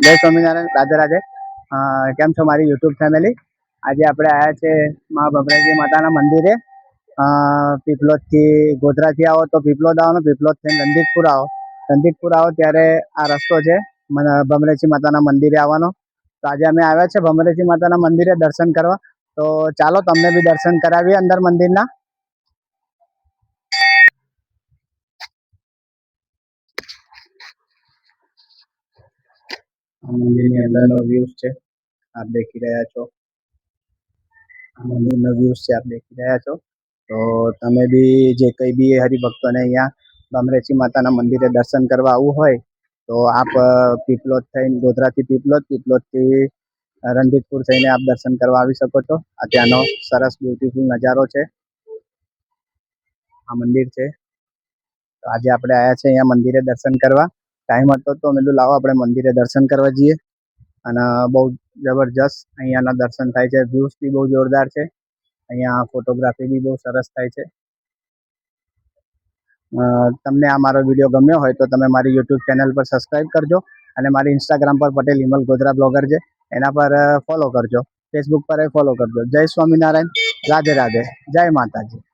જય સ્વામિનારાયણ, રાધે રાધે। કેમ છો મારી યુટ્યુબ ફેમિલી? આજે આપણે આવ્યા છે મા બમરેજી માતાના મંદિરે। પીપલોદથી ગોધરાથી આવો તો પીપલોદ આવવાનું, પીપલોદથી રણજીતપુર આવો ત્યારે આ રસ્તો છે બમરેજી માતાના મંદિરે આવવાનો। તો આજે અમે આવ્યા છે બમરેજી માતાના મંદિરે દર્શન કરવા। તો ચાલો તમને બી દર્શન કરાવીએ અંદર મંદિરના। મંદિરની અંદરનો વ્યૂઝ છે, આપ દેખી રહ્યા છો। મંદિરનો વ્યૂઝ છે, આપ દેખી રહ્યા છો। તો તમે બી જે કંઈ બી હરિભક્તોને અહીંયા બમરેજી માતાના મંદિરે દર્શન કરવા આવવું હોય તો આપ પીપલોદ થઈને ગોધરાથી પીપલોદથી રણજીતપુર થઈને આપ દર્શન કરવા આવી શકો છો। આ ત્યાંનો સરસ બ્યુટીફુલ નજારો છે, આ મંદિર છે। તો આજે આપણે આવ્યા છે અહીંયા મંદિરે દર્શન કરવા। ટાઈમ હતો તો મેં કીધું લાવો આપણે મંદિરે દર્શન કરવા જઈએ। અને બહુ જબરજસ્ત અહીંયાના દર્શન થાય છે, વ્યૂઝ બી બહુ જોરદાર છે। અહીંયા ફોટોગ્રાફી બી બહુ સરસ થાય છે। તમને આ મારો વિડીયો ગમ્યો હોય તો તમે મારી યુટ્યુબ ચેનલ પર સબસ્ક્રાઈબ કરજો અને મારી ઇન્સ્ટાગ્રામ પર પટેલ હિમલ ગોધરા બ્લોગર છે એના પર ફોલો કરજો, ફેસબુક પર ફોલો કરજો। જય સ્વામિનારાયણ, રાધે રાધે, જય માતાજી।